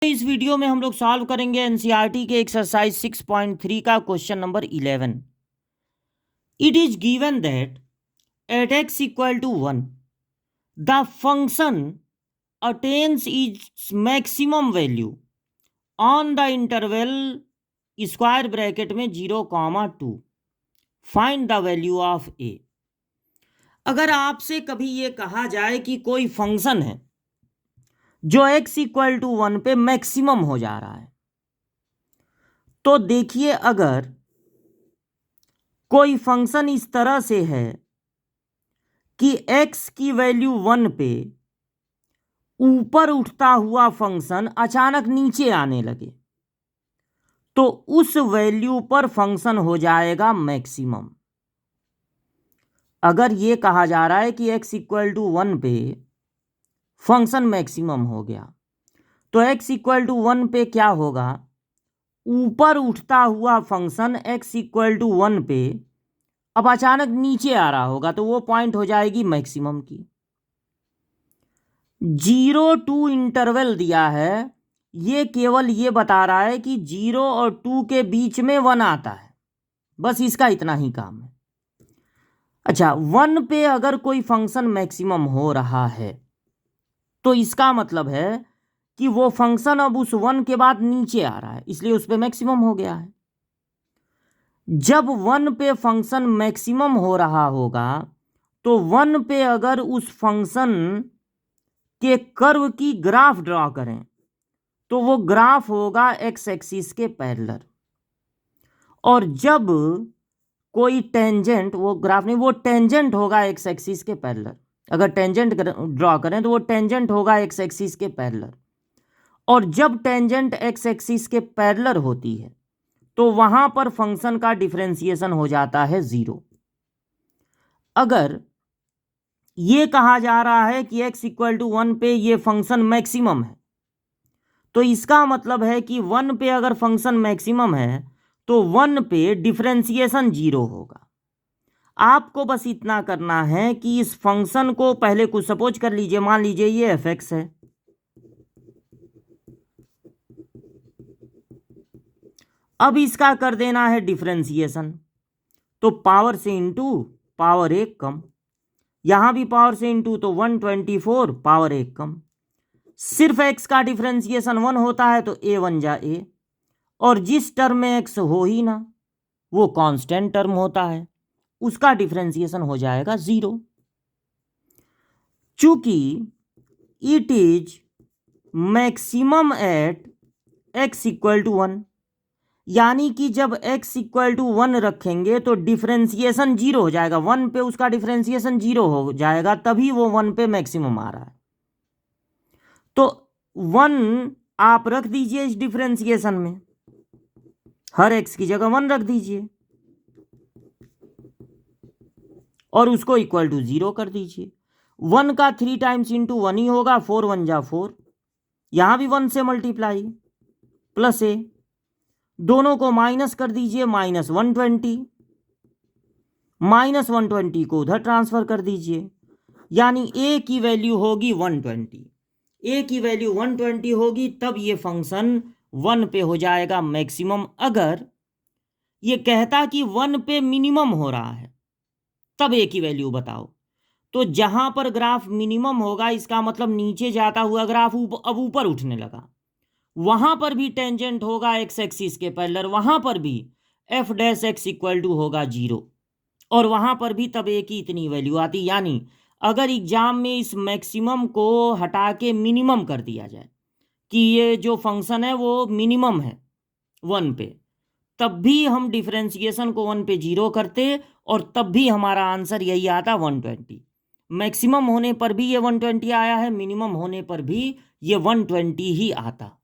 इस वीडियो में हम लोग सॉल्व करेंगे एनसीईआरटी के एक्सरसाइज 6.3 का question number 11। It is given that at x equal to 1 the function attains its maximum value on the interval square bracket में 0,2 find the value of a। अगर आपसे कभी ये कहा जाए कि कोई फंक्शन है जो x इक्वल टू 1 पे मैक्सिमम हो जा रहा है, तो देखिए अगर कोई फंक्शन इस तरह से है कि x की वैल्यू 1 पे ऊपर उठता हुआ फंक्शन अचानक नीचे आने लगे, तो उस वैल्यू पर फंक्शन हो जाएगा मैक्सिमम। अगर यह कहा जा रहा है कि x इक्वल टू 1 पे फंक्शन मैक्सिमम हो गया, तो x इक्वल टू 1 पे क्या होगा, ऊपर उठता हुआ फंक्शन x इक्वल टू 1 पे अब अचानक नीचे आ रहा होगा, तो वो पॉइंट हो जाएगी मैक्सिमम की। 0 टू इंटरवल दिया है, ये केवल ये बता रहा है कि 0 और 2 के बीच में 1 आता है, बस इसका इतना ही काम है। अच्छा, 1 पे अगर कोई फंक्शन मैक्सिमम हो रहा है तो इसका मतलब है कि वो फंक्शन अब उस 1 के बाद नीचे आ रहा है, इसलिए उस पे मैक्सिमम हो गया है। जब 1 पे फंक्शन मैक्सिमम हो रहा होगा तो 1 पे अगर उस फंक्शन के कर्व की ग्राफ ड्रॉ करें तो वो ग्राफ होगा एक्स एक्सिस के पैरेलल, और जब कोई टेंजेंट, वो ग्राफ नहीं, वो टेंजेंट होगा एक्स एक्सिस के पैरेलल। अगर टेंजेंट ड्रॉ करें तो वो टेंजेंट होगा एक्स एक्सिस के पैरेलल, और जब टेंजेंट एक्स एक्सिस के पैरेलल होती है तो वहां पर फंक्शन का डिफरेंशिएशन हो जाता है 0। अगर ये कहा जा रहा है कि x इक्वल टू 1 पे ये फंक्शन मैक्सिमम है, तो इसका मतलब है कि 1 पे अगर फंक्शन मैक्सिमम है तो 1 पे डिफरेंशिएशन 0 होगा। आपको बस इतना करना है कि इस फंक्शन को पहले कुछ सपोज कर लीजिए, मान लीजिए ये fx है, अब इसका कर देना है डिफरेंशिएशन, तो पावर से इंटू पावर 1 कम, यहां भी पावर से इंटू, तो 124 पावर 1 कम। सिर्फ x का डिफरेंशिएशन 1 होता है तो a 1 जा a, और जिस टर्म में x हो ही ना वो कांस्टेंट टर्म होता है, उसका डिफरेंशिएशन हो जाएगा 0। चूंकि it is maximum at x equal to 1, यानी कि जब x इक्वल टू 1 रखेंगे तो डिफरेंशिएशन 0 हो जाएगा, 1 पे उसका डिफरेंशिएशन 0 हो जाएगा, तभी वो 1 पे मैक्सिमम आ रहा है। तो 1 आप रख दीजिए इस डिफरेंशिएशन में, हर x की जगह 1 रख दीजिए और उसको इक्वल टू 0 कर दीजिए। 1 का 3 टाइम्स इंटू 1 ही होगा, 4 1 जा 4, यहां भी 1 से मल्टीप्लाई प्लस a, दोनों को माइनस कर दीजिए, -120, -120 को उधर ट्रांसफर कर दीजिए, यानी a की वैल्यू होगी 120। a की वैल्यू 120 होगी, तब ये फंक्शन 1 पे हो जाएगा मैक्सिमम। अगर ये कहता कि 1 पे मिनिमम हो रहा है तब a की वैल्यू बताओ, तो जहां पर ग्राफ मिनिमम होगा इसका मतलब नीचे जाता हुआ ग्राफ अब ऊपर उठने लगा, वहां पर भी टेंजेंट होगा एक्स एक्सिस के पैरेलल, वहां पर भी f dash x equal to होगा 0, और वहां पर भी तब a की इतनी वैल्यू आती। यानी अगर एग्जाम में इस मैक्सिमम को हटा के मिनिमम कर दिया जाए कि ये जो फंक्शन है वो मिनिमम है 1 पे, तब भी हम डिफरेंशिएशन को 1 पे 0 करते और तब भी हमारा आंसर यही आता 120। मैक्सिमम होने पर भी ये 120 आया है, मिनिमम होने पर भी ये 120 ही आता।